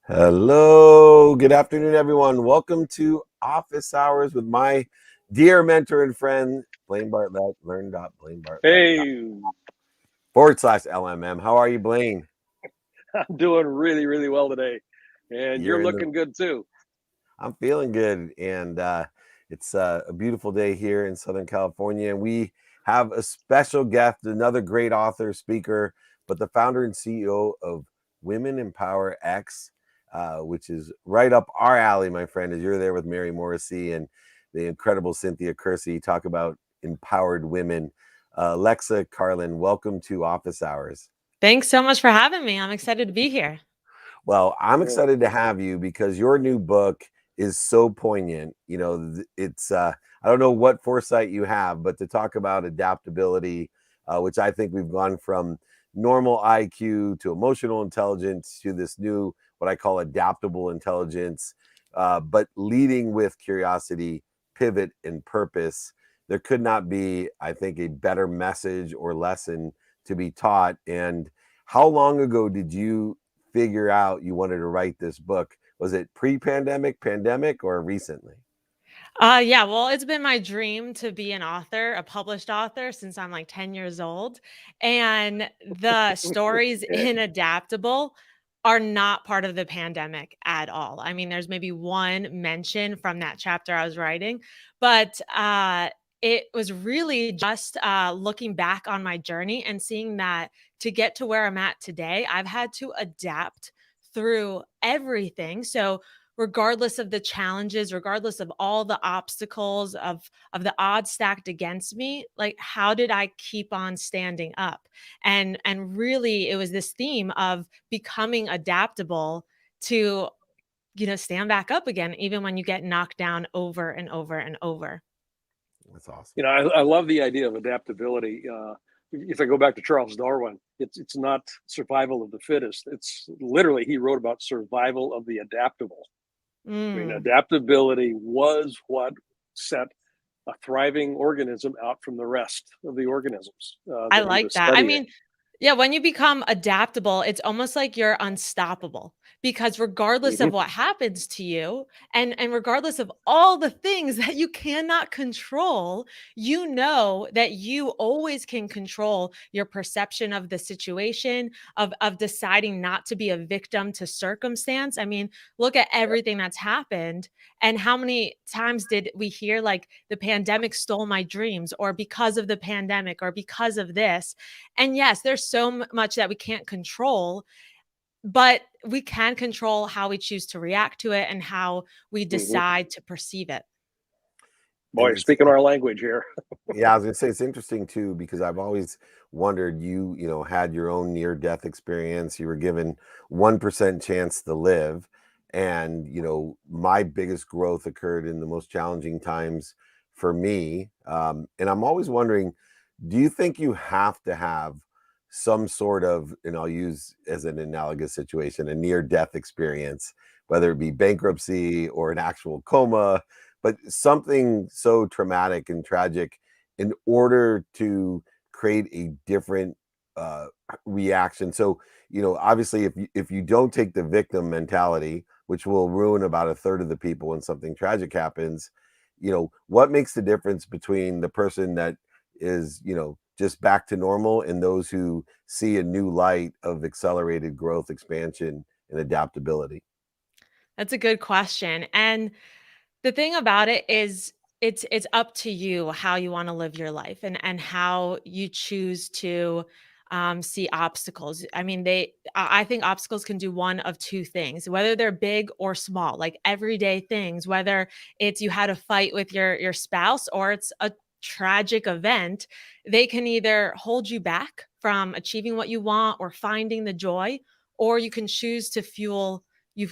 Hello, good afternoon, everyone. Welcome to Office Hours with my dear mentor and friend, Blaine Bartlett. Hey, Learn.blainebartlett.com/LMM. How are you, Blaine? I'm doing really, really well today. And you're You're in the. looking good too. I'm feeling good, and it's a beautiful day here in Southern California. And we have a special guest, another great author, speaker, but the founder and CEO of Women Empower X, which is right up our alley, my friend, as you're there with Mary Morrissey and the incredible Cynthia Kersey. Talk about empowered women. Lexa Carlin, welcome to Office Hours. Thanks so much for having me. I'm excited to be here. Well, I'm Yeah. excited to have you because your new book is so poignant. It's I don't know what foresight you have, but to talk about adaptability, which I think we've gone from normal IQ to emotional intelligence to this new what I call adaptable intelligence, but leading with curiosity, pivot, and purpose. There could not be, I think, a better message or lesson to be taught. And how long ago did you figure out you wanted to write this book? Was it pre-pandemic, pandemic, or recently? Yeah, well, it's been my dream to be an author, a published author, since I'm like 10 years old. And the stories Yeah. in Adaptable are not part of the pandemic at all. I mean, there's maybe one mention from that chapter I was writing, but it was really just looking back on my journey and seeing that to get to where I'm at today, I've had to adapt through everything. So, regardless of the challenges, regardless of all the obstacles of the odds stacked against me, like how did I keep on standing up? And really it was this theme of becoming adaptable to, stand back up again even when you get knocked down over and over and over. That's awesome. I love the idea of adaptability. If I go back to Charles Darwin, it's not survival of the fittest. It's literally, he wrote about survival of the adaptable. I mean, Mm, adaptability was what set a thriving organism out from the rest of the organisms I that he like was that. I studying. mean, yeah, when you become adaptable, it's almost like you're unstoppable because regardless Mhm. of what happens to you and regardless of all the things that you cannot control, you know that you always can control your perception of the situation, of deciding not to be a victim to circumstance. I mean, look at everything that's happened and how many times did we hear like the pandemic stole my dreams or because of the pandemic or because of this, and yes, there's so much that we can't control, but we can control how we choose to react to it and how we Mhm. decide to perceive it. And Boy, speaking our language here. yeah, I was gonna say it's interesting too because I've always wondered. You had your own near-death experience. You were given 1% chance to live, and my biggest growth occurred in the most challenging times for me. And I'm always wondering, do you think you have to have some sort of, and I'll use as an analogous situation, a near-death experience, whether it be bankruptcy or an actual coma, but something so traumatic and tragic in order to create a different uh, reaction. So, obviously, if you don't take the victim mentality, which will ruin about a third of the people when something tragic happens, what makes the difference between the person that is, just back to normal and those who see a new light of accelerated growth, expansion, and adaptability? That's a good question. And the thing about it is it's up to you how you want to live your life and how you choose to see obstacles. I mean, I think obstacles can do one of two things, whether they're big or small, like everyday things, whether it's you had a fight with your spouse or it's a tragic event. They can either hold you back from achieving what you want or finding the joy, or you can choose to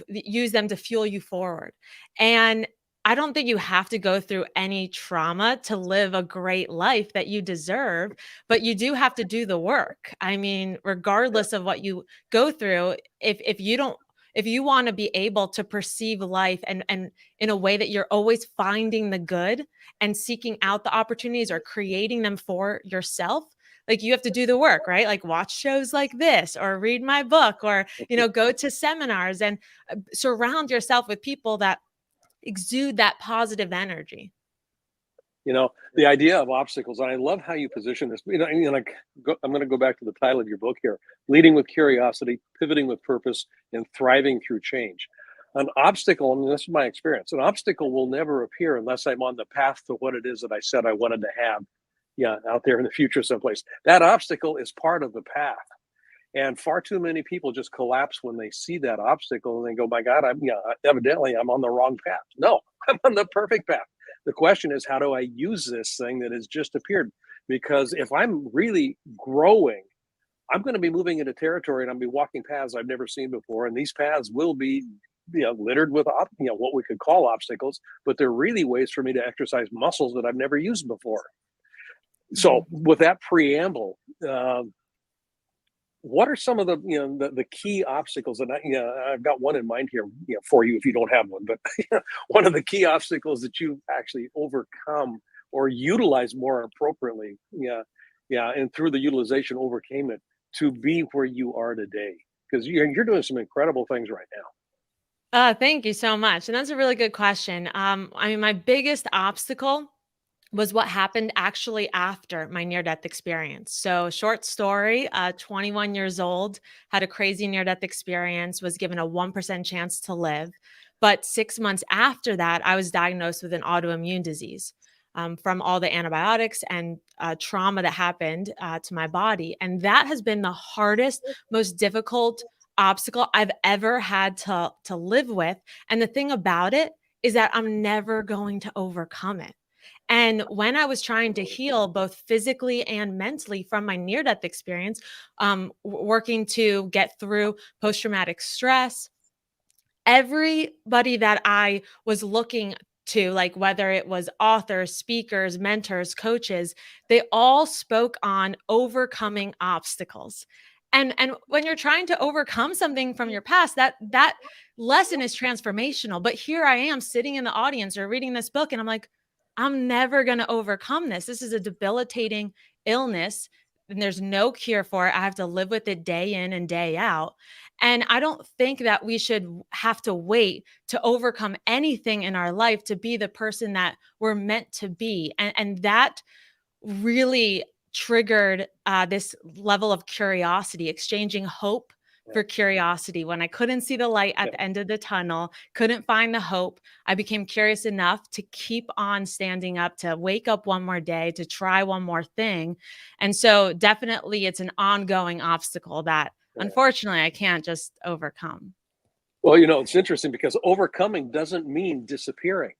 use them to fuel you forward. And I don't think you have to go through any trauma to live a great life that you deserve, but you do have to do the work. I mean, regardless of what you go through, if you want to be able to perceive life and in a way that you're always finding the good and seeking out the opportunities or creating them for yourself, like you have to do the work, right? Like watch shows like this or read my book or, go to seminars and surround yourself with people that exude that positive energy. The idea of obstacles, and I love how you position this. I'm going to go back to the title of your book here: Leading with Curiosity, Pivoting with Purpose, and Thriving Through Change. An obstacle, and this is my experience, an obstacle will never appear unless I'm on the path to what it is that I said I wanted to have, out there in the future someplace. That obstacle is part of the path. And far too many people just collapse when they see that obstacle and they go, my God, evidently I'm on the wrong path. No, I'm on the perfect path. The question is, how do I use this thing that has just appeared? Because if I'm really growing, I'm going to be moving into territory and I'll be walking paths I've never seen before. And these paths will be, littered with, what we could call obstacles, but they're really ways for me to exercise muscles that I've never used before. So with that preamble, what are some of the key obstacles? And I've got one in mind here, for you if you don't have one. But one of the key obstacles that you actually overcome or utilize more appropriately, and through the utilization overcame it to be where you are today, because you're doing some incredible things right now. Thank you so much, and that's a really good question. My biggest obstacle was what happened actually after my near-death experience. So short story, 21 years old, had a crazy near-death experience, was given a 1% chance to live. But 6 months after that, I was diagnosed with an autoimmune disease from all the antibiotics and trauma that happened to my body. And that has been the hardest, most difficult obstacle I've ever had to live with. And the thing about it is that I'm never going to overcome it. And when I was trying to heal both physically and mentally from my near-death experience, working to get through post-traumatic stress, everybody that I was looking to, like whether it was authors, speakers, mentors, coaches, they all spoke on overcoming obstacles. And when you're trying to overcome something from your past, that lesson is transformational. But here I am sitting in the audience or reading this book, and I'm like, I'm never going to overcome this. This is a debilitating illness, and there's no cure for it. I have to live with it day in and day out. And I don't think that we should have to wait to overcome anything in our life to be the person that we're meant to be. And that really triggered this level of curiosity, exchanging hope for curiosity. When I couldn't see the light at the end of the tunnel, couldn't find the hope, I became curious enough to keep on standing up, to wake up one more day, to try one more thing. And so definitely it's an ongoing obstacle that unfortunately I can't just overcome. Well, it's interesting because overcoming doesn't mean disappearing.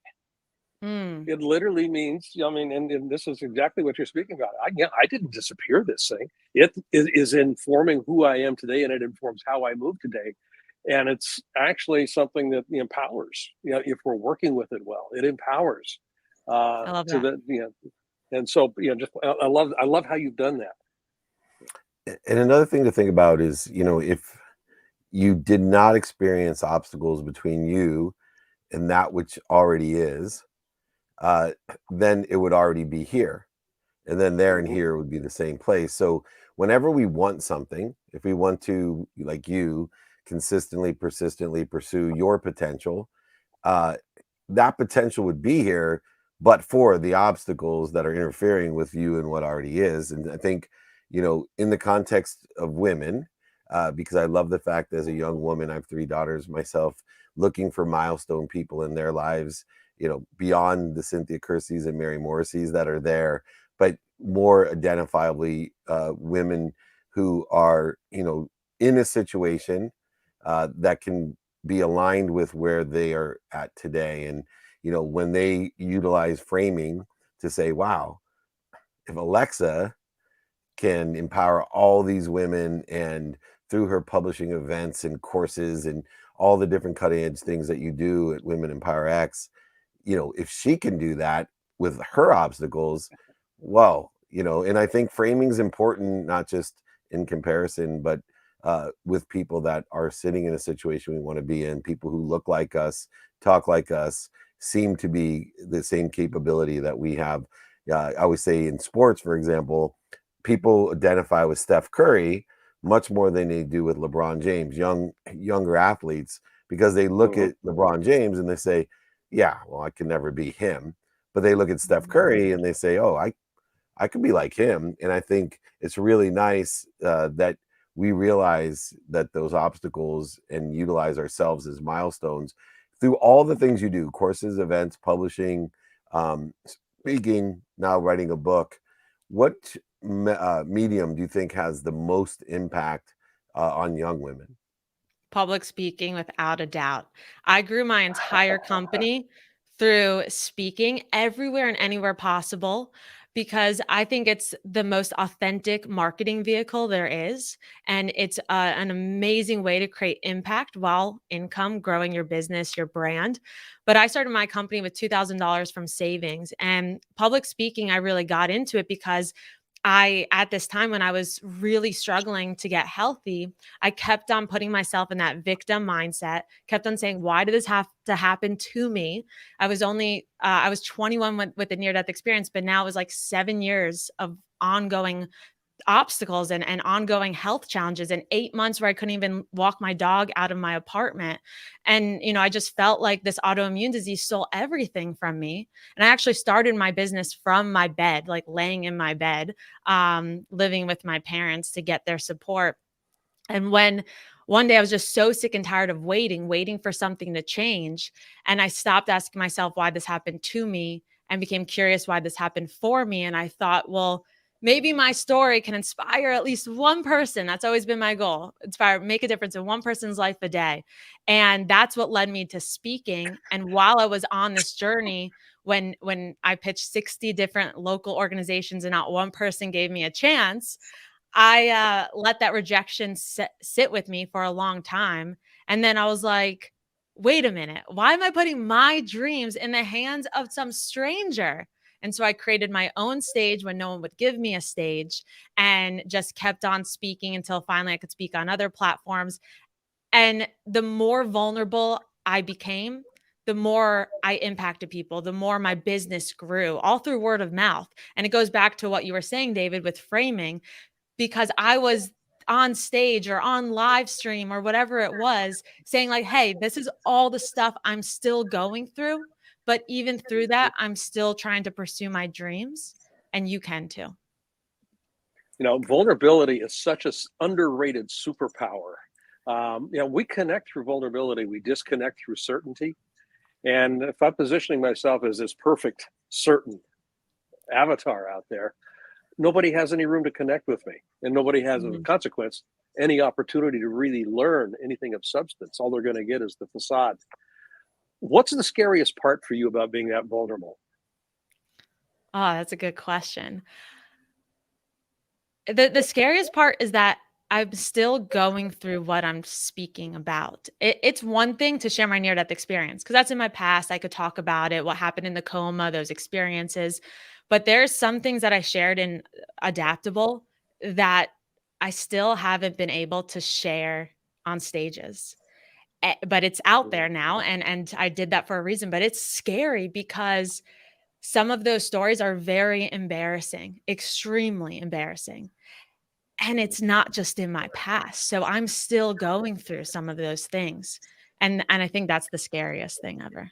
It literally means, and this is exactly what you're speaking about. I didn't disappear this thing. It is informing who I am today, and it informs how I move today. And it's actually something that empowers, if we're working with it well, it empowers. I love that. And so, I love how you've done that. And another thing to think about is, if you did not experience obstacles between you and that which already is, then it would already be here. And then there and here would be the same place. So whenever we want something, if we want to, like you, consistently, persistently pursue your potential, that potential would be here, but for the obstacles that are interfering with you and what already is. And I think, in the context of women, because I love the fact that as a young woman, I have 3 daughters myself, looking for milestone people in their lives, beyond the Cynthia Kerseys and Mary Morrisseys that are there, but more identifiably women who are, in a situation that can be aligned with where they are at today. And, when they utilize framing to say, wow, if Alexa can empower all these women, and through her publishing events and courses and all the different cutting edge things that you do at Women Empower X, if she can do that with her obstacles, well, and I think framing is important, not just in comparison, but with people that are sitting in a situation we want to be in, people who look like us, talk like us, seem to be the same capability that we have. I always say in sports, for example, people identify with Steph Curry much more than they do with LeBron James, younger athletes, because they look at LeBron James and they say, yeah, well, I can never be him. But they look at Steph Curry and they say, oh, I could be like him. And I think it's really nice that we realize that those obstacles and utilize ourselves as milestones through all the things you do, courses, events, publishing, speaking, now writing a book. What medium do you think has the most impact on young women? Public speaking, without a doubt. I grew my entire company through speaking everywhere and anywhere possible because I think it's the most authentic marketing vehicle there is. And it's an amazing way to create impact while income, growing your business, your brand. But I started my company with $2,000 from savings, and public speaking, I really got into it because at this time when I was really struggling to get healthy, I kept on putting myself in that victim mindset, kept on saying, why did this have to happen to me? I was 21 with a near death experience, but now it was like 7 years of ongoing obstacles and ongoing health challenges, and 8 months where I couldn't even walk my dog out of my apartment. And, I just felt like this autoimmune disease stole everything from me. And I actually started my business from my bed, like laying in my bed, living with my parents to get their support. And when one day I was just so sick and tired of waiting for something to change. And I stopped asking myself why this happened to me and became curious why this happened for me. And I thought, well, maybe my story can inspire at least one person. That's always been my goal. Make a difference in one person's life a day. And that's what led me to speaking. And while I was on this journey, when I pitched 60 different local organizations and not one person gave me a chance, I let that rejection sit with me for a long time. And then I was like, wait a minute, why am I putting my dreams in the hands of some stranger? And so I created my own stage when no one would give me a stage, and just kept on speaking until finally I could speak on other platforms. And the more vulnerable I became, the more I impacted people, the more my business grew, all through word of mouth. And it goes back to what you were saying, David, with framing, because I was on stage or on live stream or whatever it was saying like, hey, this is all the stuff I'm still going through. But even through that, I'm still trying to pursue my dreams, and you can too. Vulnerability is such an underrated superpower. We connect through vulnerability. We disconnect through certainty. And if I'm positioning myself as this perfect, certain avatar out there, nobody has any room to connect with me, and nobody has, as a consequence, any opportunity to really learn anything of substance. All they're going to get is the facade. What's the scariest part for you about being that vulnerable? Oh, that's a good question. The scariest part is that I'm still going through what I'm speaking about. It's one thing to share my near-death experience because that's in my past. I could talk about it, what happened in the coma, those experiences. But there's some things that I shared in Adaptable that I still haven't been able to share on stages. But it's out there now, and I did that for a reason. But it's scary because some of those stories are very embarrassing, extremely embarrassing. And it's not just in my past. So I'm still going through some of those things. And I think that's the scariest thing ever.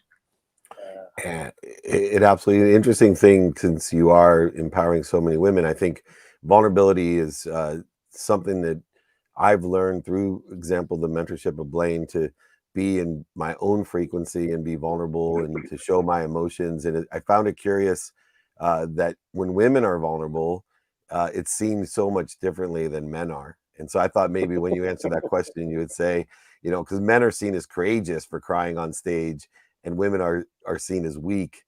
Yeah, it absolutely interesting thing, since you are empowering so many women. I think vulnerability is something that I've learned through example, the mentorship of Blaine, to be in my own frequency and be vulnerable and to show my emotions. And I found it curious that when women are vulnerable, it's seen so much differently than men are. And so I thought maybe when you answer that question, you would say, because men are seen as courageous for crying on stage, and women are seen as weak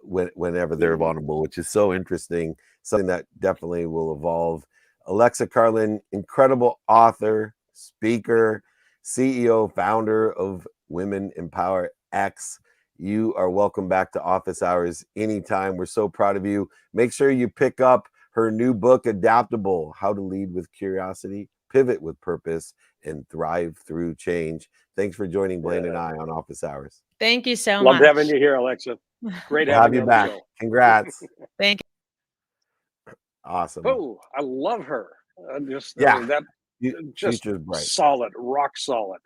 whenever they're vulnerable, which is so interesting. Something that definitely will evolve. Alexa Carlin, incredible author, speaker, CEO, founder of Women Empower X. You are welcome back to Office Hours anytime. We're so proud of you. Make sure you pick up her new book, Adaptable: How to Lead with Curiosity, Pivot with Purpose, and Thrive Through Change. Thanks for joining Blaine and I on Office Hours. Thank you so much. Loved having you here, Alexa. Great having you back. on the show. Congrats. Thank you. Awesome. Oh, I love her. I Yeah. mean, that just Future's bright. solid, rock solid.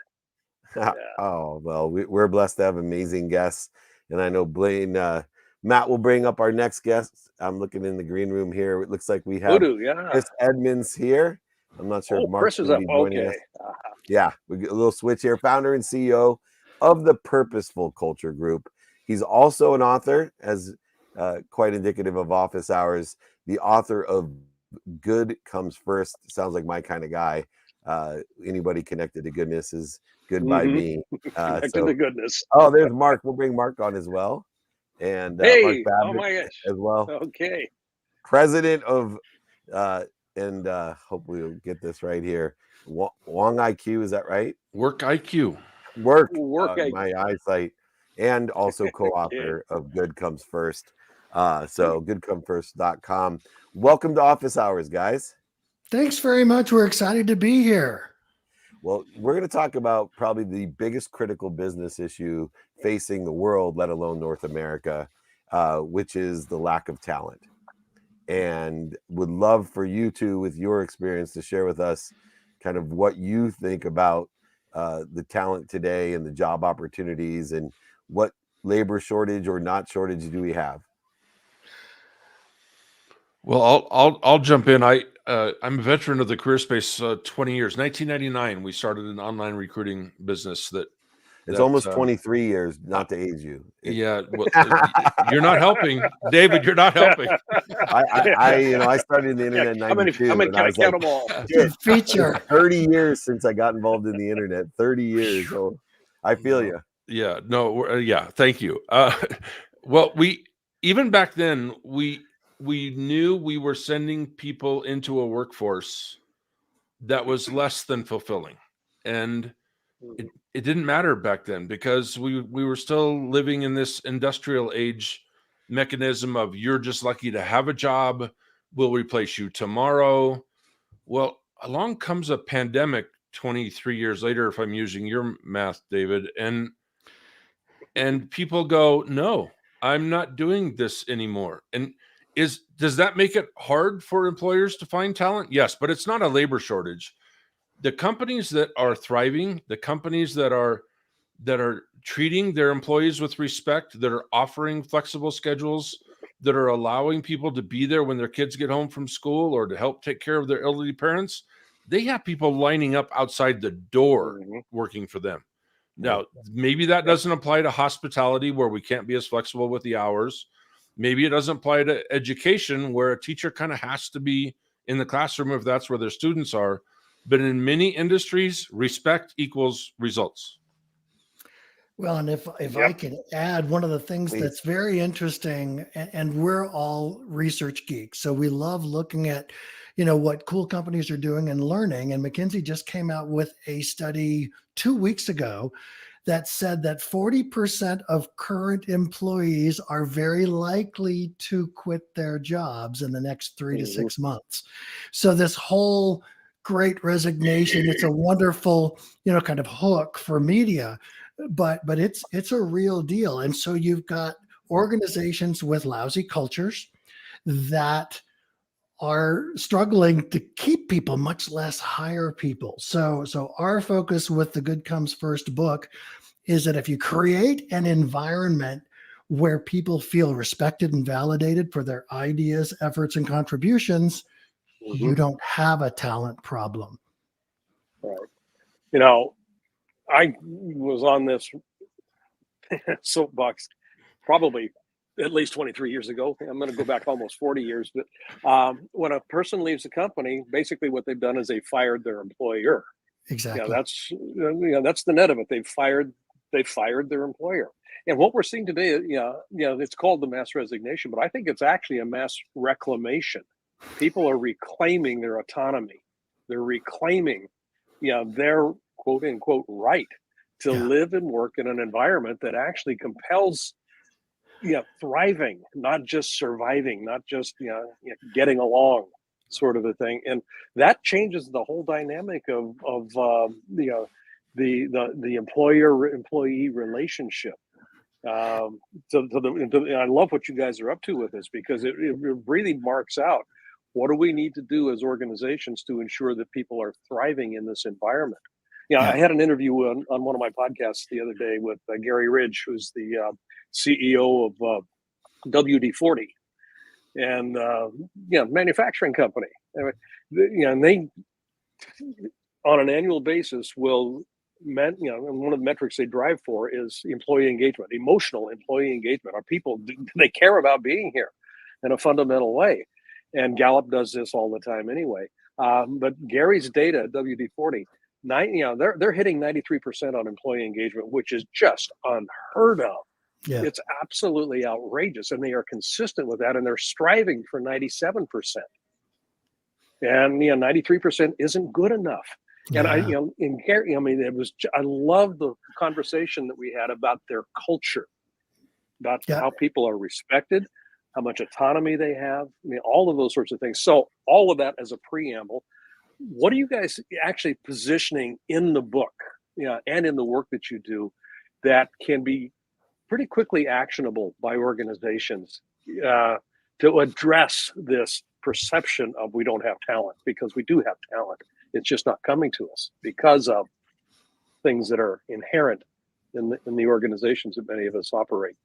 Yeah. Oh, well, we're blessed to have amazing guests. And I know Blaine, Matt will bring up our next guest. I'm looking in the green room here. It looks like we have Muddu, yeah. Chris Edmonds here. I'm not sure Oh, if Mark's Chris is going to up. be joining Okay. us. Yeah, we get a little switch here. Founder and CEO of the Purposeful Culture Group. He's also an author, as quite indicative of office hours. The author of Good Comes First. Sounds like my kind of guy. Anybody connected to goodness is good by me. Connected to goodness. Oh, there's Mark. We'll bring Mark on as well, and Mark Hey, oh Babbitt my gosh. as well. Okay. President of and hopefully we'll get this right here. WorqIQ, is that right? WorqIQ. WorqIQ. My eyesight, and also co-author of Good Comes First. So goodcomefirst.com. Welcome to Office Hours, guys. Thanks very much. We're excited to be here. Well, we're going to talk about probably the biggest critical business issue facing the world, let alone North America, which is the lack of talent. And would love for you two, with your experience, to share with us kind of what you think about the talent today and the job opportunities, and what labor shortage or not shortage do we have? Well, I'll jump in. I'm a veteran of the career space. 20 years. 1999, we started an online recruiting business that. It's almost 23 years, not to age you. Yeah, well, you're not helping, David. You're not helping. I started in the internet in 92. How many can I count them all? Feature. 30 years since I got involved in the internet. 30 years. So I feel you. Yeah. No. Yeah. Thank you. Well, even back then we knew we were sending people into a workforce that was less than fulfilling, and it didn't matter back then because we were still living in this industrial age mechanism of, you're just lucky to have a job, we'll replace you tomorrow. Well, along comes a pandemic 23 years later, if I'm using your math, David, and people go, no, I'm not doing this anymore. And does that make it hard for employers to find talent? Yes, but it's not a labor shortage. The companies that are thriving, the companies that are treating their employees with respect, that are offering flexible schedules, that are allowing people to be there when their kids get home from school or to help take care of their elderly parents, they have people lining up outside the door working for them. Now, maybe that doesn't apply to hospitality, where we can't be as flexible with the hours. Maybe it doesn't apply to education, where a teacher kind of has to be in the classroom if that's where their students are. But in many industries, respect equals results. Well, and if I could add, one of the things that's very interesting, and we're all research geeks, so we love looking at, what cool companies are doing and learning. And McKinsey just came out with a study 2 weeks ago that said that 40% of current employees are very likely to quit their jobs in the next 3 to 6 months. So this whole Great Resignation, it's a wonderful, kind of hook for media, but it's a real deal. And so you've got organizations with lousy cultures that are struggling to keep people, much less hire people. So our focus with the Good Comes First book is that if you create an environment where people feel respected and validated for their ideas, efforts, and contributions, you don't have a talent problem. Right. I was on this soapbox probably at least 23 years ago. I'm going to go back almost 40 years. But when a person leaves a company, basically what they've done is they fired their employer. Exactly. That's the net of it. They fired their employer. And what we're seeing today, it's called the mass resignation, but I think it's actually a mass reclamation. People are reclaiming their autonomy. They're reclaiming, their quote unquote right to live and work in an environment that actually compels, thriving, not just surviving, not just, getting along, sort of a thing. And that changes the whole dynamic of the employer-employee relationship. I love what you guys are up to with this, because it really marks out What do we need to do as organizations to ensure that people are thriving in this environment? Yeah, I had an interview on one of my podcasts the other day with Gary Ridge, who's the CEO of WD-40, and manufacturing company. And they, on an annual basis, will and one of the metrics they drive for is employee engagement, emotional employee engagement. Are people, do they care about being here in a fundamental way? And Gallup does this all the time anyway. But Gary's data at WD-40, they're hitting 93% on employee engagement, which is just unheard of. Yeah. It's absolutely outrageous, and they are consistent with that, and they're striving for 97%. And 93% isn't good enough. And in Gary, I love the conversation that we had about their culture, about how people are respected, how much autonomy they have. All of those sorts of things. So all of that as a preamble. What are you guys actually positioning in the book, and in the work that you do, that can be pretty quickly actionable by organizations to address this perception of we don't have talent? Because we do have talent. It's just not coming to us because of things that are inherent in the organizations that many of us operate.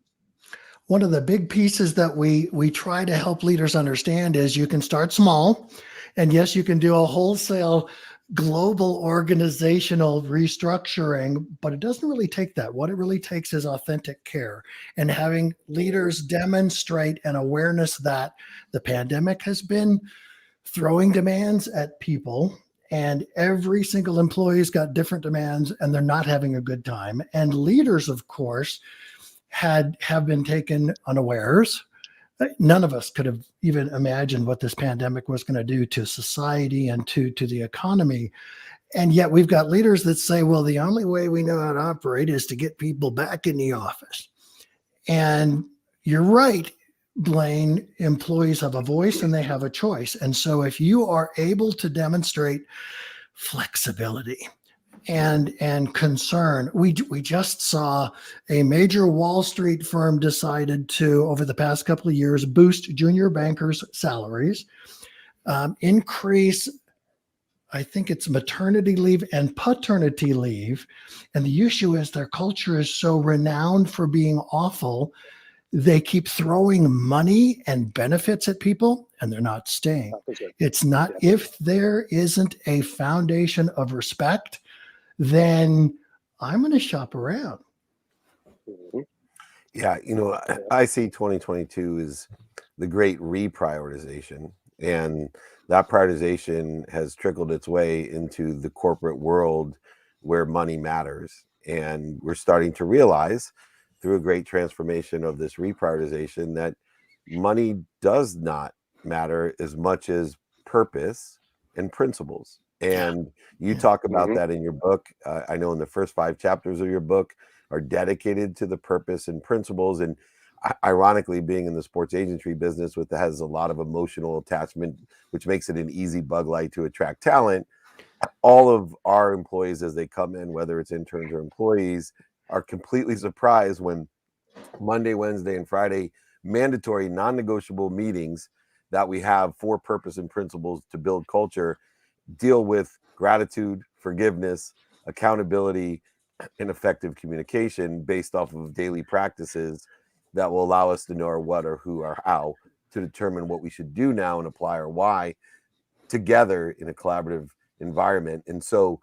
One of the big pieces that we try to help leaders understand is you can start small, and yes, you can do a wholesale global organizational restructuring, but it doesn't really take that. What it really takes is authentic care and having leaders demonstrate an awareness that the pandemic has been throwing demands at people, and every single employee's got different demands and they're not having a good time. And leaders, of course, have been taken unawares. None of us could have even imagined what this pandemic was going to do to society and to the economy. And yet we've got leaders that say, well, the only way we know how to operate is to get people back in the office. And you're right, Blaine, employees have a voice and they have a choice. And so if you are able to demonstrate flexibility and concern, we just saw a major Wall Street firm decided to, over the past couple of years, boost junior bankers' salaries, increase, I think it's maternity leave and paternity leave. And the issue is their culture is so renowned for being awful. They keep throwing money and benefits at people and they're not staying. It's not, if there isn't a foundation of respect, then I'm going to shop around. Yeah, I see 2022 is the great reprioritization, and that prioritization has trickled its way into the corporate world where money matters. And we're starting to realize through a great transformation of this reprioritization that money does not matter as much as purpose and principles. And you talk about that in your book. I know in the first 5 chapters of your book are dedicated to the purpose and principles. And ironically, being in the sports agency business, which has a lot of emotional attachment, which makes it an easy bug light to attract talent, all of our employees as they come in, whether it's interns or employees, are completely surprised when Monday, Wednesday, and Friday mandatory non-negotiable meetings that we have for purpose and principles to build culture deal with gratitude, forgiveness, accountability, and effective communication based off of daily practices that will allow us to know our what or who or how to determine what we should do now and apply our why together in a collaborative environment. And so,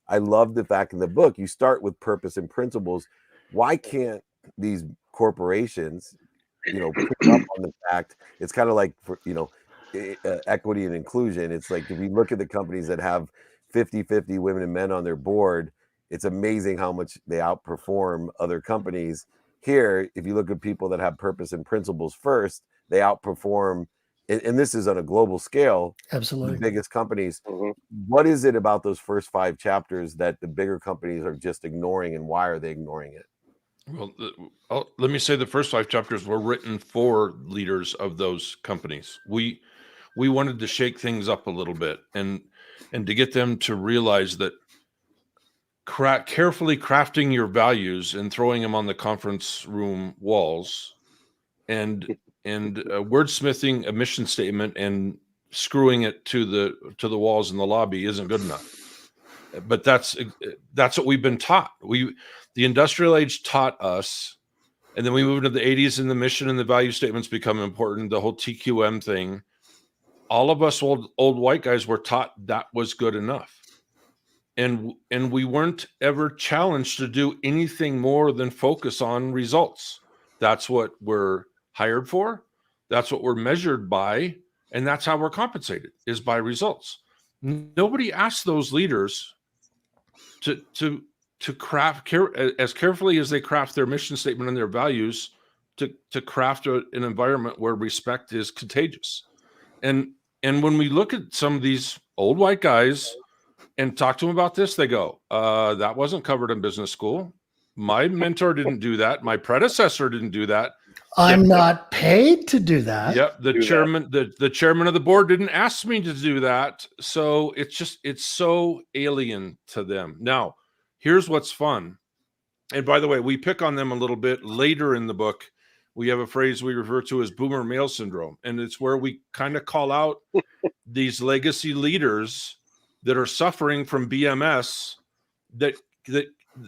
I love the fact in the book, you start with purpose and principles. Why can't these corporations, pick up on the fact, it's kind of like, for, equity and inclusion. It's like, if you look at the companies that have 50-50 women and men on their board, it's amazing how much they outperform other companies. Here, if you look at people that have purpose and principles first, they outperform, and this is on a global scale, absolutely, the biggest companies. What is it about those first 5 chapters that the bigger companies are just ignoring, and why are they ignoring it? Well, let me say the first 5 chapters were written for leaders of those companies. We wanted to shake things up a little bit and to get them to realize that carefully crafting your values and throwing them on the conference room walls and wordsmithing a mission statement and screwing it to the walls in the lobby isn't good enough. But that's what we've been taught. The industrial age taught us, and then we moved into the 80s, and the mission and the value statements become important. The whole TQM thing. All of us old white guys were taught that was good enough. And we weren't ever challenged to do anything more than focus on results. That's what we're hired for. That's what we're measured by. And that's how we're compensated, is by results. Nobody asked those leaders to craft as carefully as they craft their mission statement and their values to craft an environment where respect is contagious. And when we look at some of these old white guys and talk to them about this, they go, that wasn't covered in business school. My mentor didn't do that. My predecessor didn't do that. I'm not paid to do that. Yep. The chairman of the board didn't ask me to do that. So it's so alien to them. Now, here's what's fun. And by the way, we pick on them a little bit later in the book. We have a phrase we refer to as boomer male syndrome. And it's where we kind of call out these legacy leaders that are suffering from BMS, that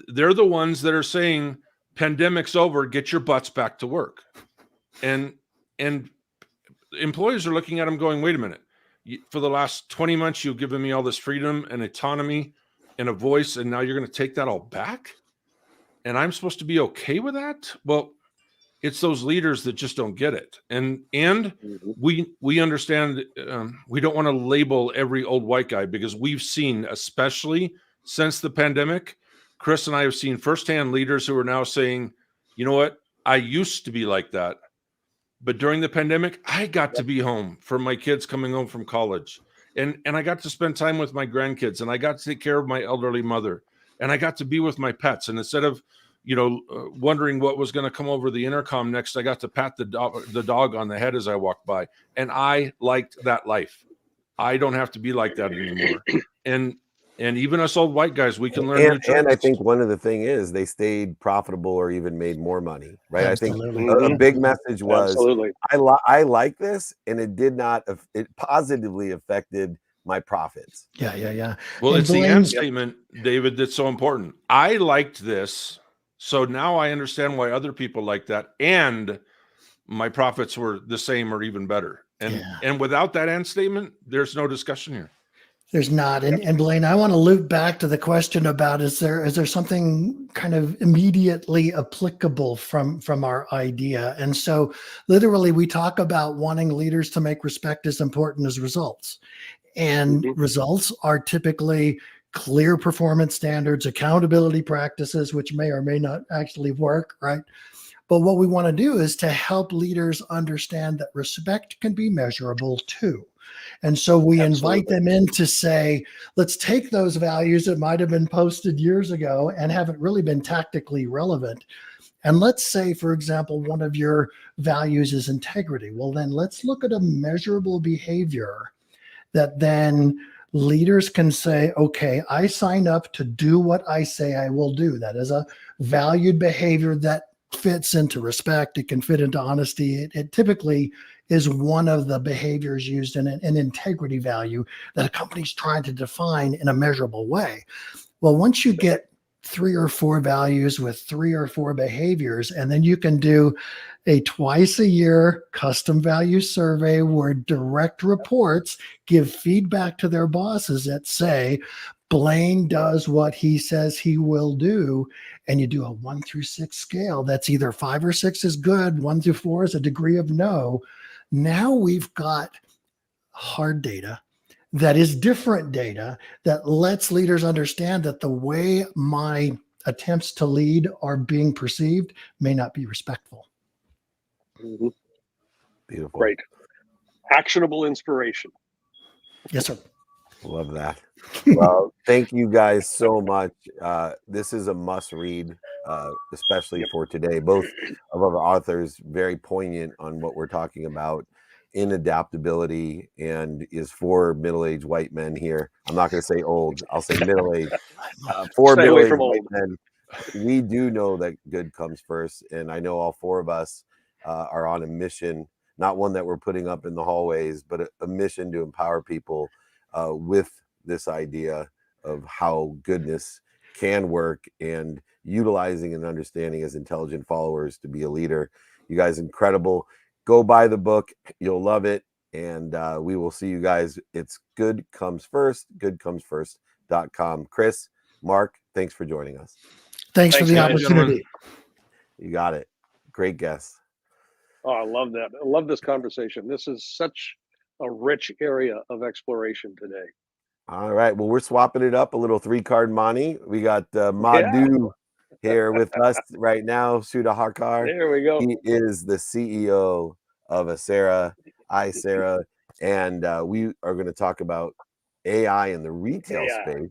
they're the ones that are saying, pandemic's over, get your butts back to work. And employees are looking at them going, wait a minute, for the last 20 months, you've given me all this freedom and autonomy and a voice, and now you're going to take that all back? And I'm supposed to be okay with that? Well, it's those leaders that just don't get it. And we understand, we don't want to label every old white guy, because we've seen, especially since the pandemic, Chris and I have seen firsthand leaders who are now saying, you know what, I used to be like that, but during the pandemic, I got to be home for my kids coming home from college. And I got to spend time with my grandkids, and I got to take care of my elderly mother, and I got to be with my pets. And instead of, wondering what was going to come over the intercom next, I got to pat the dog on the head as I walked by. And I liked that life. I don't have to be like that anymore. And even us old white guys, we can learn. And I think one of the thing is they stayed profitable or even made more money, right? Absolutely. I think a big message was, Absolutely. I like this, and it positively affected my profits. Yeah. Well, And it's the Blaine- end statement, David, that's so important. I liked this, so now I understand why other people like that, and my profits were the same or even better. And without that end statement, there's no discussion here. There's not. And Blaine, I want to loop back to the question about, is there something kind of immediately applicable from our idea? And so literally we talk about wanting leaders to make respect as important as results. And results are typically clear performance standards, accountability practices, which may or may not actually work, right? But what we want to do is to help leaders understand that respect can be measurable too. And so we invite them in to say, let's take those values that might have been posted years ago and haven't really been tactically relevant. And let's say, for example, one of your values is integrity. Well, then let's look at a measurable behavior that then leaders can say, okay, I sign up to do what I say I will do. That is a valued behavior that fits into respect. It can fit into honesty. It typically is one of the behaviors used in an integrity value that a company's trying to define in a measurable way. Well, once you get 3 or 4 values with 3 or 4 behaviors, and then you can do a twice a year custom value survey where direct reports give feedback to their bosses that say, Blaine does what he says he will do. And you do a 1 through 6 scale. That's either 5 or 6 is good. 1 through 4 is a degree of no. Now we've got hard data that is different data that lets leaders understand that the way my attempts to lead are being perceived may not be respectful. Beautiful. Great. Actionable inspiration. Yes, sir. Love that. Well, thank you guys so much. This is a must read, especially for today. Both of our authors very poignant on what we're talking about in adaptability, and is for middle-aged white men here. I'm not going to say old, I'll say middle-aged. For middle-aged white men, we do know that good comes first, and I know all 4 of us are on a mission not one that we're putting up in the hallways, but a mission to empower people with this idea of how goodness can work and utilizing and understanding as intelligent followers to be a leader. You guys incredible. Go buy the book. You'll love it. And we will see you guys. It's Good Comes First, goodcomesfirst.com. Chris, Mark, thanks for joining us. Thanks for the guys. opportunity. You got it. Great guest. Oh, I love that. I love this conversation. This is such a rich area of exploration today. All right. Well, we're swapping it up a little 3-card money. We got Muddu here with us right now. Sudhakar. There we go. He is the CEO of Aisera, and we are going to talk about AI in the retail space.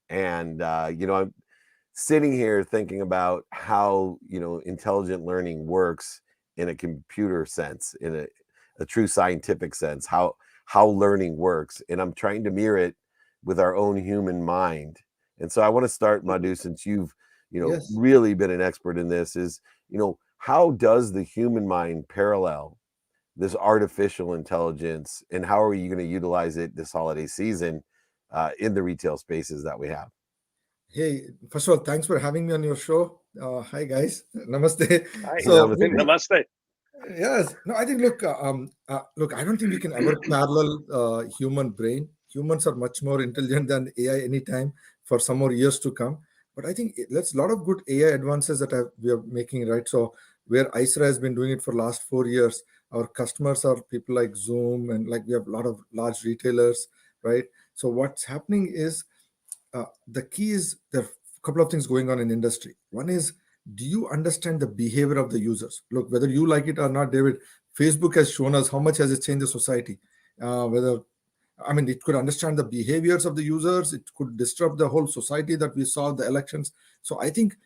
And I'm sitting here thinking about how intelligent learning works in a computer sense, in a true scientific sense, how learning works, and I'm trying to mirror it with our own human mind. And so I want to start, Muddu, since you've Yes. really been an expert in this, is how does the human mind parallel this artificial intelligence, and how are you going to utilize it this holiday season in the retail spaces that we have? Hey, first of all, thanks for having me on your show. Hi, guys. Namaste. Hi. So, Namaste. yes. No, I think, look, I don't think we can ever parallel human brain. Humans are much more intelligent than AI anytime for some more years to come. But I think there's a lot of good AI advances that we are making, right? So where Aisera has been doing it for last 4 years, our customers are people like Zoom, and like we have a lot of large retailers, right? So what's happening is the key is there are a couple of things going on in industry. One is, do you understand the behavior of the users? Look, whether you like it or not, David, Facebook has shown us how much has it changed the society. It could understand the behaviors of the users. It could disrupt the whole society that we saw the elections. So I think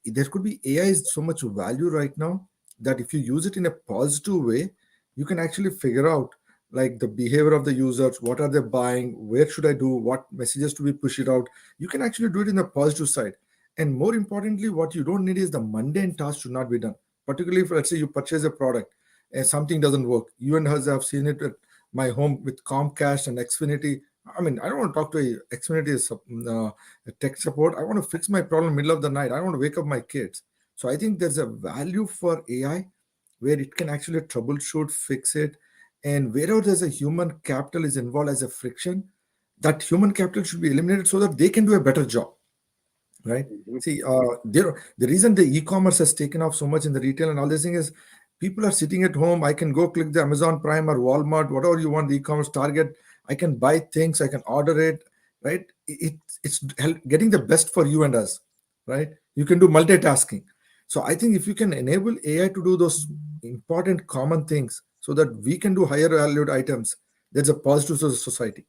there could be AI is so much value right now that if you use it in a positive way, you can actually figure out like the behavior of the users, what are they buying, where should I do, what messages to be push it out. You can actually do it in the positive side. And more importantly, what you don't need is the mundane task should not be done. Particularly if, let's say, you purchase a product and something doesn't work. You and us have seen it at my home with Comcast and Xfinity. I don't want to talk to Xfinity tech support. I want to fix my problem in the middle of the night. I don't want to wake up my kids. So I think there's a value for AI where it can actually troubleshoot, fix it. And wherever there's a human capital is involved as a friction, that human capital should be eliminated so that they can do a better job. Right? Mhm. See, the reason the e-commerce has taken off so much in the retail and all this thing is people are sitting at home. I can go click the Amazon Prime or Walmart, whatever you want, the e-commerce Target. I can buy things. I can order it. Right? It's getting the best for you and us. Right? You can do multitasking. So I think if you can enable AI to do those important common things so that we can do higher valued items, there's a positive to the society.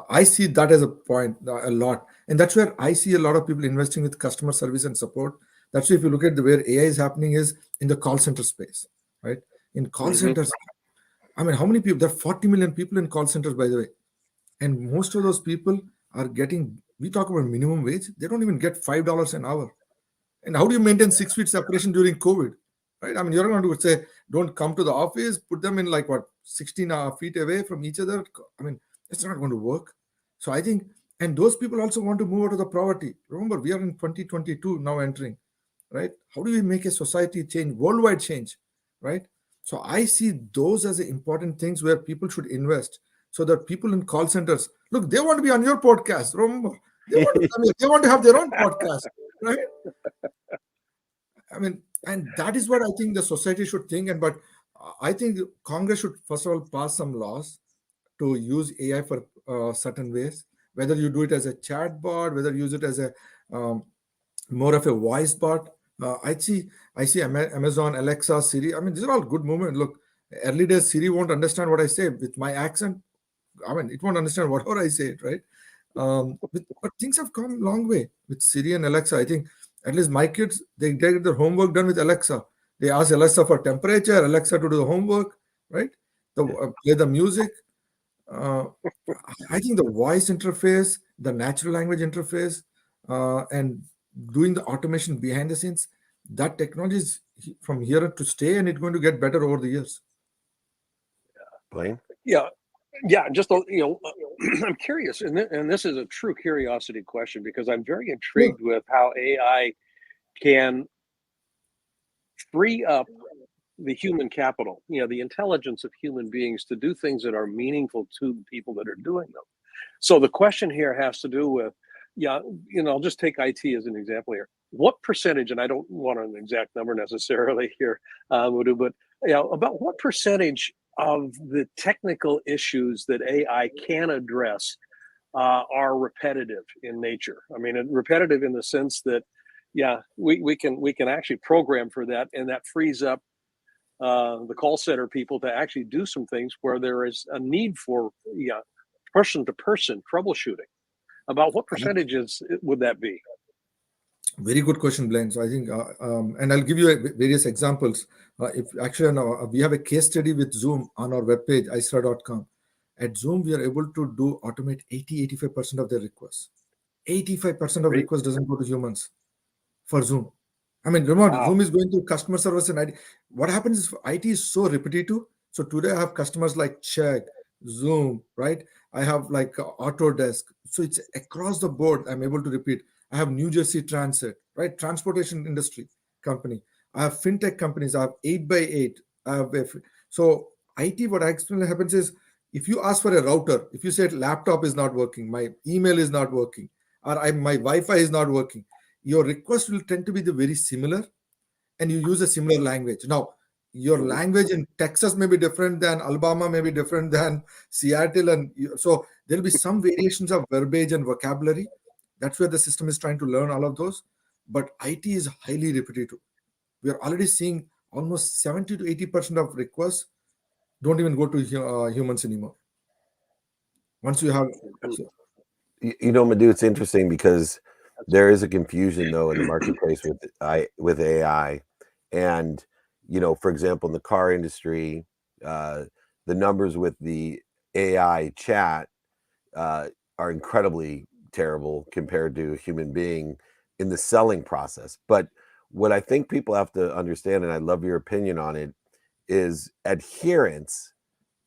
I see that as a point a lot. And that's where I see a lot of people investing with customer service and support. That's why if you look at where AI is happening is in the call center space, right? In call centers, how many people? There are 40 million people in call centers, by the way. And most of those people are getting, we talk about minimum wage, they don't even get $5 an hour. And how do you maintain 6 feet separation during COVID? Right? You're not going to say, don't come to the office, put them in 16 feet away from each other. It's not going to work. So I think, and those people also want to move out of the poverty. Remember, we are in 2022 now entering, right? How do we make a society change, worldwide change, right? So I see those as important things where people should invest so that people in call centers, look, they want to be on your podcast. Remember, they want to have their own podcast, right? And that is what I think the society should think. But I think Congress should first of all pass some laws to use AI for certain ways, whether you do it as a chat bot, whether you use it as a more of a voice bot. I see Amazon, Alexa, Siri. These are all good movements. Look, early days, Siri won't understand what I say with my accent. It won't understand whatever I say, right? But things have come a long way with Siri and Alexa. I think at least my kids, they get their homework done with Alexa. They ask Alexa for temperature, Alexa to do the homework, right? Play the music. I think the voice interface, the natural language interface, and doing the automation behind the scenes, that technology is from here to stay, and it's going to get better over the years. Blaine? Yeah, just I'm curious, and this is a true curiosity question, because I'm very intrigued with how AI can free up the human capital, the intelligence of human beings, to do things that are meaningful to the people that are doing them. So the question here has to do with, I'll just take IT as an example here. What percentage, and I don't want an exact number necessarily here, Muddu, but about what percentage of the technical issues that AI can address are repetitive in nature? I mean, repetitive in the sense that, we can actually program for that, and that frees up the call center people to actually do some things where there is a need for person-to-person troubleshooting. About what percentages would that be? Very good question, Blaine. So I think, and I'll give you various examples. If actually we have a case study with Zoom on our webpage, Aisera.com. At Zoom, we are able to automate 85% of their requests. 85% of requests doesn't go to humans for Zoom. I mean, remember, Wow. Zoom is going to customer service and IT. What happens is IT is so repetitive. So today I have customers like Check, Zoom, right? I have like Autodesk. So it's across the board. I'm able to repeat. I have New Jersey Transit, right? Transportation industry company. I have fintech companies. I have 8x8. I have so IT. What I explain happens is, if you ask for a router, if you said laptop is not working, my email is not working, or my Wi-Fi is not working, your request will tend to be very similar, and you use a similar language. Now, your language in Texas may be different than Alabama, may be different than Seattle, and so there'll be some variations of verbiage and vocabulary. That's where the system is trying to learn all of those. But IT is highly repetitive. We are already seeing almost 70 to 80% of requests don't even go to humans anymore. Once you have... Muddu, it's interesting because there is a confusion though in the marketplace with AI, and for example, in the car industry, the numbers with the AI chat are incredibly terrible compared to a human being in the selling process. But what I think people have to understand, and I love your opinion on it, is adherence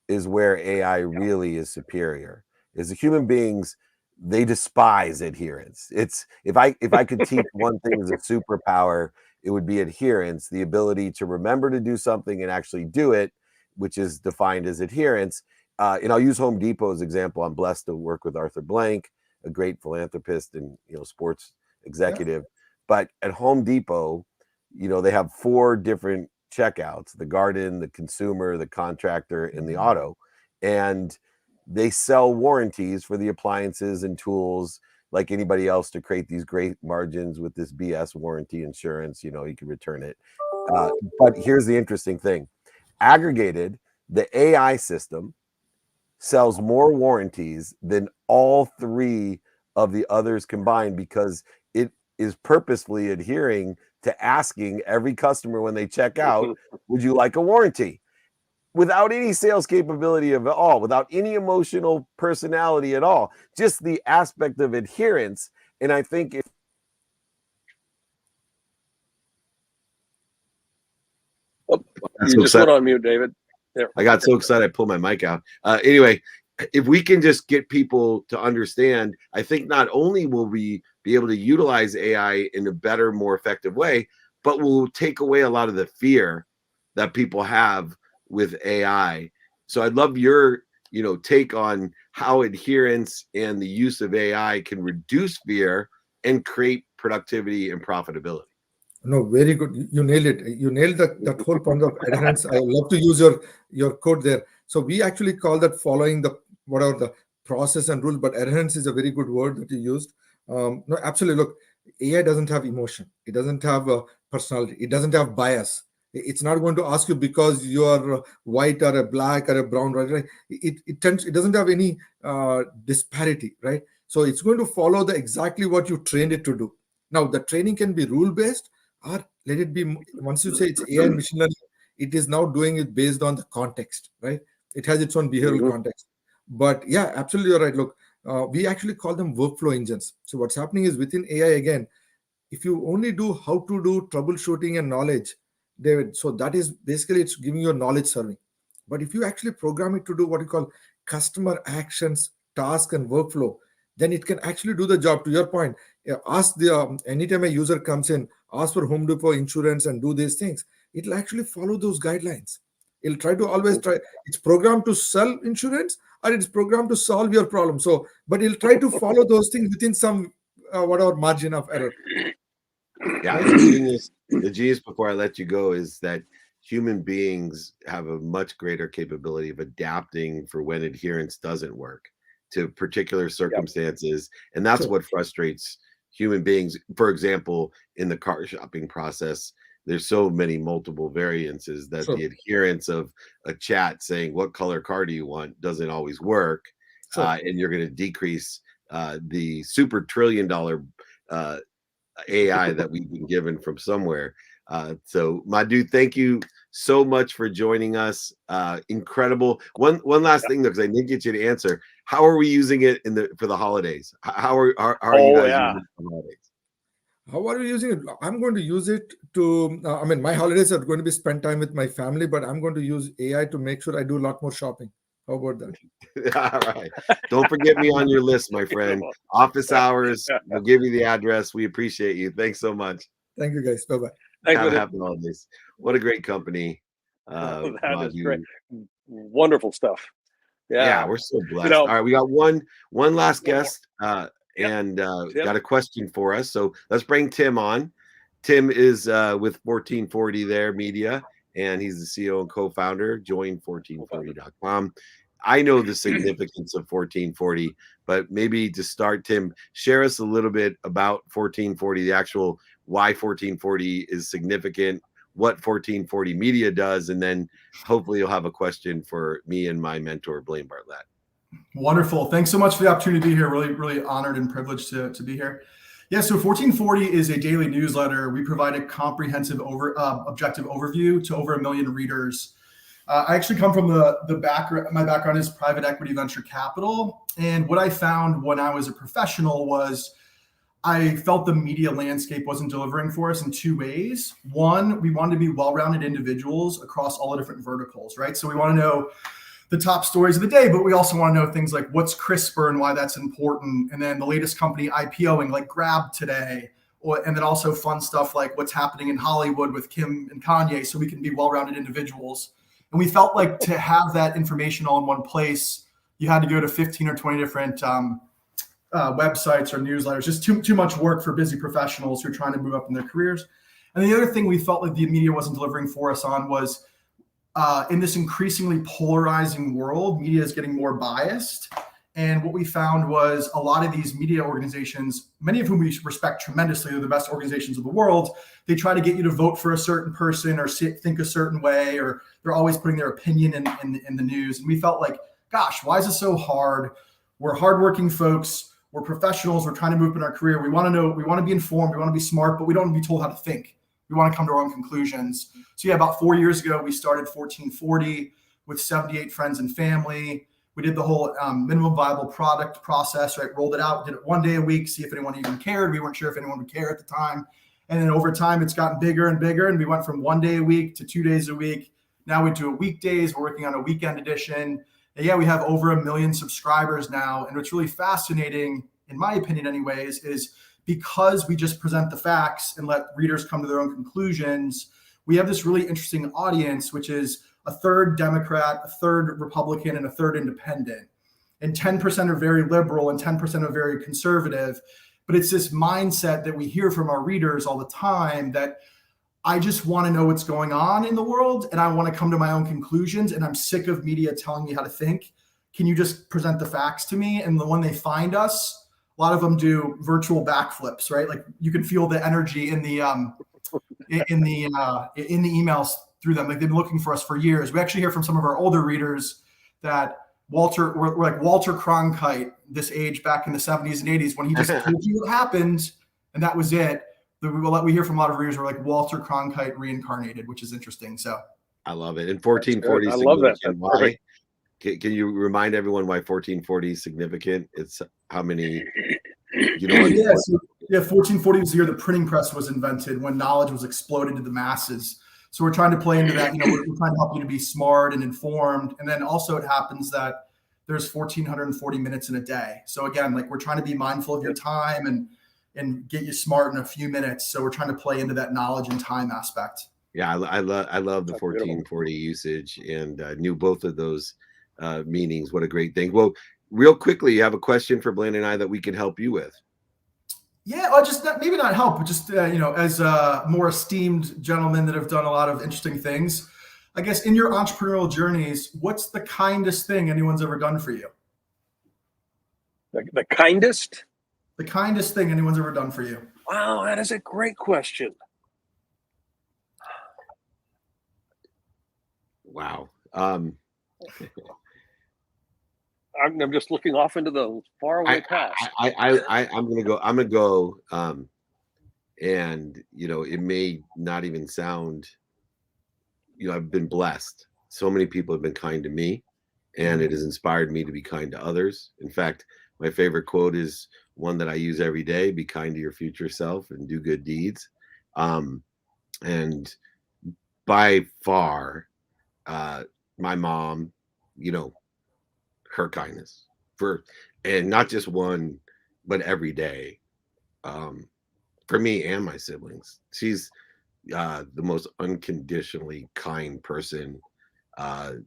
is where AI really is superior. Is the human beings, they despise adherence. It's if I could teach one thing as a superpower, it would be adherence, the ability to remember to do something and actually do it, which is defined as adherence. And I'll use Home Depot as an example. I'm blessed to work with Arthur Blank, a great philanthropist and sports executive. But at Home Depot, they have 4 different checkouts: the garden, the consumer, the contractor, and the auto. And they sell warranties for the appliances and tools like anybody else to create these great margins with this BS warranty insurance. You can return it. But here's the interesting thing. Aggregated, the AI system sells more warranties than all 3 of the others combined, because it is purposefully adhering to asking every customer when they check out, would you like a warranty? Without any sales capability at all, without any emotional personality at all, just the aspect of adherence. And I think if you just went on mute, David. There. I got so excited I pulled my mic out. Anyway, if we can just get people to understand, I think not only will we be able to utilize AI in a better, more effective way, but we'll take away a lot of the fear that people have with AI. So I'd love your, take on how adherence and the use of AI can reduce fear and create productivity and profitability. No, very good. You nailed it. You nailed that whole point of adherence. I love to use your code there. So we actually call that following the process and rule, but adherence is a very good word that you used. No, absolutely. Look, AI doesn't have emotion. It doesn't have a personality. It doesn't have bias. It's not going to ask you because you are white or a black or a brown, right? It doesn't have any disparity, right? So it's going to follow exactly what you trained it to do. Now, the training can be rule-based, or let it be, once you say it's AI and machine learning, it is now doing it based on the context, right? It has its own behavioral context. But yeah, absolutely, you're right. Look, we actually call them workflow engines. So what's happening is, within AI, again, if you only do how to do troubleshooting and knowledge, David. So that is basically it's giving you a knowledge serving. But if you actually program it to do what you call customer actions, task, and workflow, then it can actually do the job. To your point, ask the anytime a user comes in, ask for Home Depot insurance and do these things. It'll actually follow those guidelines. It'll try to always try. It's programmed to sell insurance, or it's programmed to solve your problem. So, but it'll try to follow those things within some whatever margin of error. Yeah, the genius before I let you go is that human beings have a much greater capability of adapting for when adherence doesn't work to particular circumstances. And that's what frustrates human beings. For example, in the car shopping process, there's so many multiple variances that the adherence of a chat saying what color car do you want doesn't always work. And you're going to decrease the super $1 trillion AI that we've been given from somewhere. So Muddu, thank you so much for joining us. Incredible. One last thing though, because I didn't get you to answer. How are we using it for the holidays? How are you guys using it for the holidays? How are you using it? I'm going to use it to, my holidays are going to be spent time with my family, but I'm going to use AI to make sure I do a lot more shopping. How about that? All right. Don't forget me on your list, my friend. Office hours. We'll give you the address. We appreciate you. Thanks so much. Thank you, guys. Bye-bye. Happy holidays. What a great company. That is great. Wonderful stuff. Yeah, we're so blessed. All right, we got one last guest. And got a question for us. So let's bring Tim on. Tim is with 1440 there media, and he's the CEO and co-founder. Join 1440.com. I know the significance of 1440, but maybe to start, Tim, share us a little bit about 1440, the actual why 1440 is significant, what 1440 media does, and then hopefully you'll have a question for me and my mentor, Blaine Bartlett. Wonderful. Thanks so much for the opportunity to be here. Really, really honored and privileged to be here. Yeah, so 1440 is a daily newsletter. We provide a comprehensive objective overview to over 1 million readers. I actually come from the background. My background is private equity venture capital. And what I found when I was a professional was I felt the media landscape wasn't delivering for us in two ways. One, we wanted to be well-rounded individuals across all the different verticals, right? So we want to know the top stories of the day, but we also want to know things like what's CRISPR and why that's important. And then the latest company IPOing like Grab today, and then also fun stuff like what's happening in Hollywood with Kim and Kanye, so we can be well-rounded individuals. And we felt like to have that information all in one place, you had to go to 15 or 20 different websites or newsletters, just too much work for busy professionals who are trying to move up in their careers. And the other thing we felt like the media wasn't delivering for us on was in this increasingly polarizing world, media is getting more biased. And what we found was a lot of these media organizations, many of whom we respect tremendously, they're the best organizations of the world, they try to get you to vote for a certain person or think a certain way, or they're always putting their opinion in the news. And we felt like, gosh, why is it so hard? We're hardworking folks. We're professionals. We're trying to move up in our career. We want to know, we want to be informed. We want to be smart, but we don't want to be told how to think. We want to come to our own conclusions. So yeah, about 4 years ago, we started 1440 with 78 friends and family. We did the whole minimum viable product process, right? Rolled it out, did it 1 day a week, see if anyone even cared. We weren't sure if anyone would care at the time. And then over time, it's gotten bigger and bigger. And we went from 1 day a week to 2 days a week. Now we do it weekdays. We're working on a weekend edition. And yeah, we have over 1 million subscribers now. And what's really fascinating, in my opinion anyways, is because we just present the facts and let readers come to their own conclusions, we have this really interesting audience, which is a third Democrat, a third Republican, and a third independent. And 10% are very liberal and 10% are very conservative. But it's this mindset that we hear from our readers all the time that I just want to know what's going on in the world and I want to come to my own conclusions. And I'm sick of media telling me how to think. Can you just present the facts to me? And when they find us, a lot of them do virtual backflips, right? Like you can feel the energy in the emails through them. Like they've been looking for us for years. We actually hear from some of our older readers that we're like Walter Cronkite, this age back in the 70s and 80s, when he just told you what happened and that was it. We hear from a lot of readers who are like Walter Cronkite reincarnated, which is interesting. So I love it. And 1440 I love that. Why? Can you remind everyone why 1440 is significant? It's how many, you know? Yeah, 1440 was the year the printing press was invented, when knowledge was exploded to the masses. So we're trying to play into that. We're trying to help you to be smart and informed. And then also it happens that there's 1,440 minutes in a day. So again, like we're trying to be mindful of your time and get you smart in a few minutes. So we're trying to play into that knowledge and time aspect. Yeah, I love the That's 1440 usage, and knew both of those meanings. What a great thing. Well, real quickly, you have a question for Blaine and I that we can help you with. Yeah, well, just maybe not help, but just as more esteemed gentlemen that have done a lot of interesting things, I guess in your entrepreneurial journeys, what's the kindest thing anyone's ever done for you? The kindest? The kindest thing anyone's ever done for you? Wow, that is a great question. Wow. I'm just looking off into the faraway past. I'm gonna go. And it may not even sound. I've been blessed. So many people have been kind to me, and it has inspired me to be kind to others. In fact, my favorite quote is one that I use every day: "Be kind to your future self and do good deeds." And by far, my mom, her kindness and not just one, but every day, for me and my siblings. She's the most unconditionally kind person,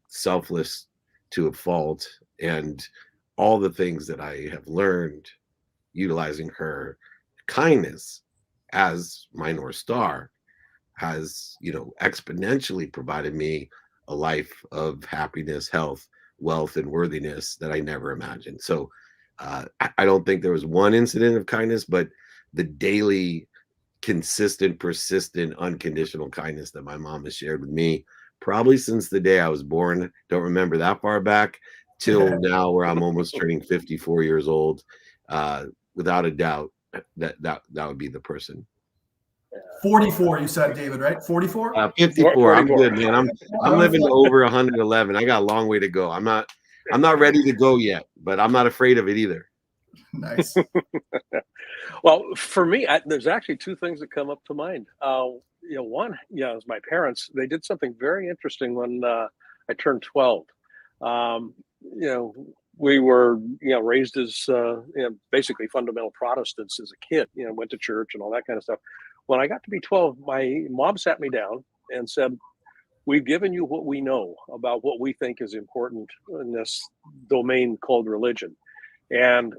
selfless to a fault, and all the things that I have learned utilizing her kindness as my North Star has, exponentially provided me a life of happiness, health, wealth, and worthiness that I never imagined. So I don't think there was one incident of kindness, but the daily, consistent, persistent, unconditional kindness that my mom has shared with me, probably since the day I was born, don't remember that far back, till now where I'm almost turning 54 years old, without a doubt, that would be the person. 44, you said, David, right? 44? 54. 44. I'm good, man. I'm living to over 111. I got a long way to go. I'm not ready to go yet, but I'm not afraid of it either. Nice. Well, for me, there's actually two things that come up to mind. One, is my parents. They did something very interesting when I turned 12. We were, raised as basically fundamental Protestants as a kid. Went to church and all that kind of stuff. When I got to be 12, my mom sat me down and said, "We've given you what we know about what we think is important in this domain called religion, and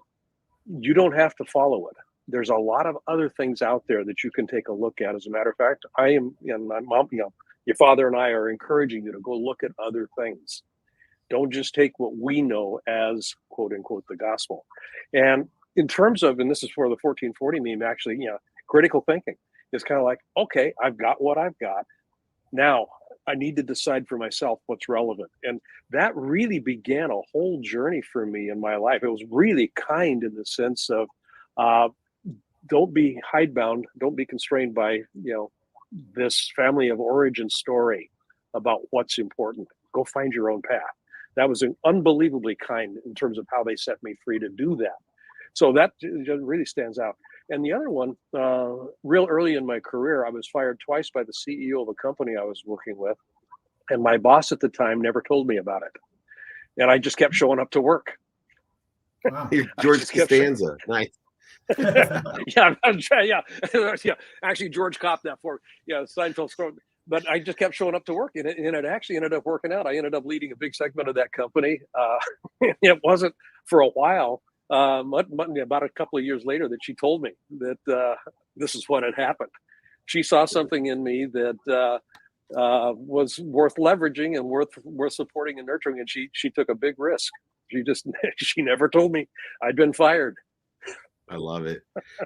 you don't have to follow it. There's a lot of other things out there that you can take a look at. As a matter of fact, I am, my mom, your father and I are encouraging you to go look at other things. Don't just take what we know as quote unquote the gospel." And in terms of, and this is for the 1440 meme, actually, critical thinking is kind of like, okay, I've got what I've got. Now I need to decide for myself what's relevant. And that really began a whole journey for me in my life. It was really kind in the sense of, don't be hidebound, don't be constrained by, this family of origin story about what's important. Go find your own path. That was unbelievably kind in terms of how they set me free to do that. So that really stands out. And the other one, real early in my career, I was fired twice by the CEO of a company I was working with. And my boss at the time never told me about it. And I just kept showing up to work. Wow. George Costanza. Nice. Yeah. Actually, George copped that for Seinfeld story. But I just kept showing up to work, and it actually ended up working out. I ended up leading a big segment of that company. It wasn't for a while, about a couple of years later, that she told me that this is what had happened. She saw something in me that was worth leveraging and worth supporting and nurturing, and she took a big risk. She never told me I'd been fired. I love it.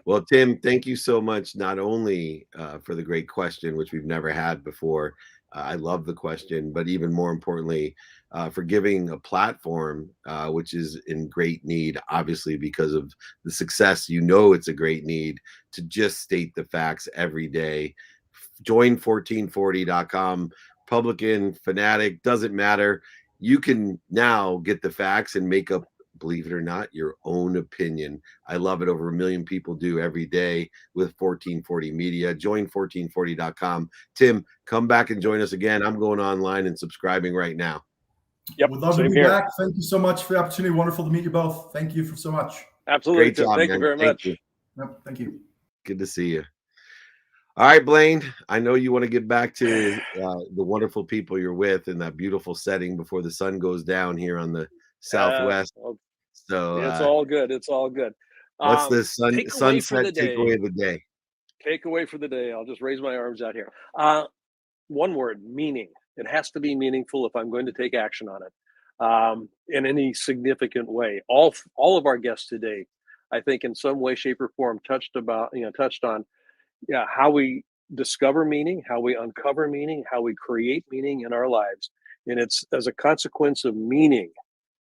Well, Tim, thank you so much, not only for the great question, which we've never had before. I love the question, but even more importantly, for giving a platform, which is in great need, obviously, because of the success. It's a great need to just state the facts every day. Join 1440.com, Publican, fanatic, doesn't matter. You can now get the facts and make a believe it or not, your own opinion. I love it. Over 1 million people do every day with 1440 Media. Join 1440.com. Tim, come back and join us again. I'm going online and subscribing right now. Yep. Would love to Same be here. back. Thank you so much for the opportunity. Wonderful to meet you both. Thank you so much. Absolutely. Great job, Thank man. you very Thank much. you. Yep. Thank you. Good to see you. All right, Blaine, I know you want to get back to the wonderful people you're with in that beautiful setting before the sun goes down here on the Southwest. So it's all good. It's all good. what's the Takeaway for the sunset day. takeaway of the day? Takeaway for the day. I'll just raise my arms out here. One word: meaning. It has to be meaningful if I'm going to take action on it in any significant way. All of our guests today, I think, in some way, shape, or form, touched on how we discover meaning, how we uncover meaning, how we create meaning in our lives. And it's as a consequence of meaning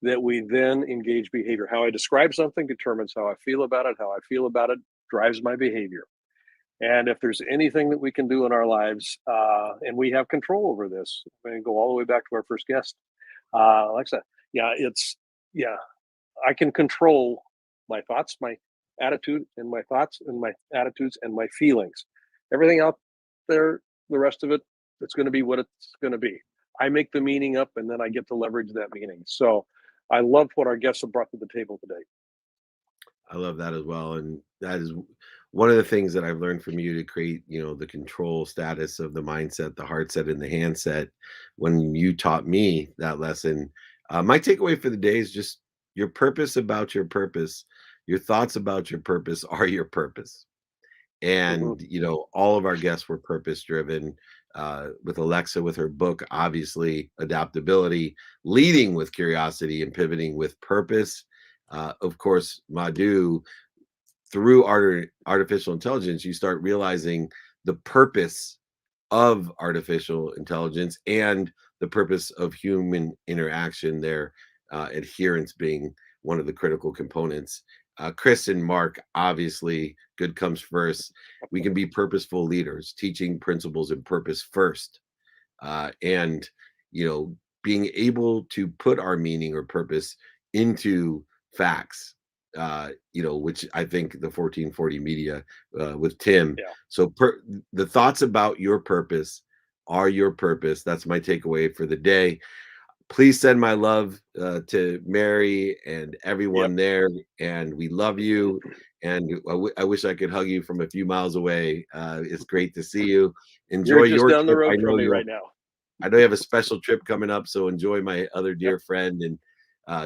that we then engage behavior. How I describe something determines how I feel about it. How I feel about it drives my behavior. And if there's anything that we can do in our lives, and we have control over this, I'm going to go all the way back to our first guest, Alexa. I can control my thoughts, my attitude, and my thoughts, and my attitudes, and my feelings. Everything out there, the rest of it, it's going to be what it's going to be. I make the meaning up, and then I get to leverage that meaning. So I love what our guests have brought to the table today. I love that as well. And that is one of the things that I've learned from you to create, the control status of the mindset, the heart set, and the handset. When you taught me that lesson, my takeaway for the day is just your purpose about your purpose. Your thoughts about your purpose are your purpose. And, all of our guests were purpose driven, with Alexa, with her book, obviously adaptability, leading with curiosity and pivoting with purpose. Of course, Muddu, through artificial intelligence, you start realizing the purpose of artificial intelligence and the purpose of human interaction, their adherence being one of the critical components. Chris and Mark, obviously, good comes first. We can be purposeful leaders, teaching principles and purpose first. And, being able to put our meaning or purpose into facts, which I think the 1440 Media with Tim. Yeah. So the thoughts about your purpose are your purpose. That's my takeaway for the day. Please send my love to Mary and everyone there. And we love you. And I wish I could hug you from a few miles away. It's great to see you. Enjoy You're just your down the trip. road from me right now. I know you have a special trip coming up, so enjoy my other dear friend. And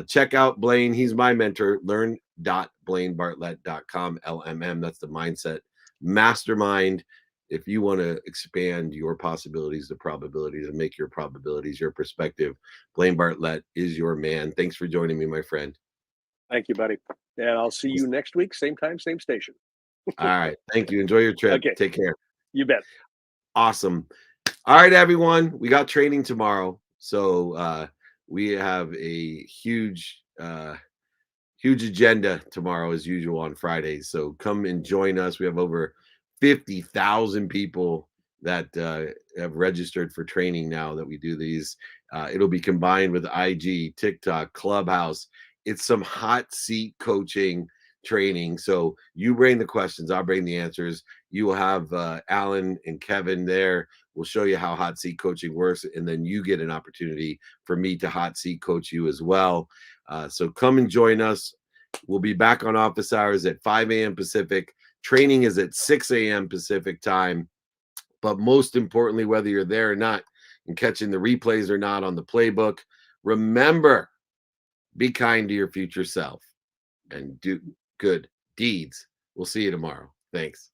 check out Blaine. He's my mentor. Learn.blainebartlett.com. LMM. That's the mindset mastermind. If you want to expand your possibilities, the probabilities, and make your probabilities your perspective, Blaine Bartlett is your man. Thanks for joining me, my friend. Thank you, buddy. And I'll see you next week, same time, same station. All right. Thank you. Enjoy your trip. Okay. Take care. You bet. Awesome. All right, everyone. We got training tomorrow. So we have a huge agenda tomorrow, as usual, on Fridays. So come and join us. We have over 50,000 people that have registered for training now that we do these. It'll be combined with IG, TikTok, Clubhouse. It's some hot seat coaching training. So you bring the questions, I'll bring the answers. You will have Alan and Kevin there. We'll show you how hot seat coaching works. And then you get an opportunity for me to hot seat coach you as well. So come and join us. We'll be back on office hours at 5 a.m. Pacific. Training is at 6 a.m. Pacific time. But most importantly, whether you're there or not and catching the replays or not on the playbook, remember, be kind to your future self and do good deeds. We'll see you tomorrow. Thanks.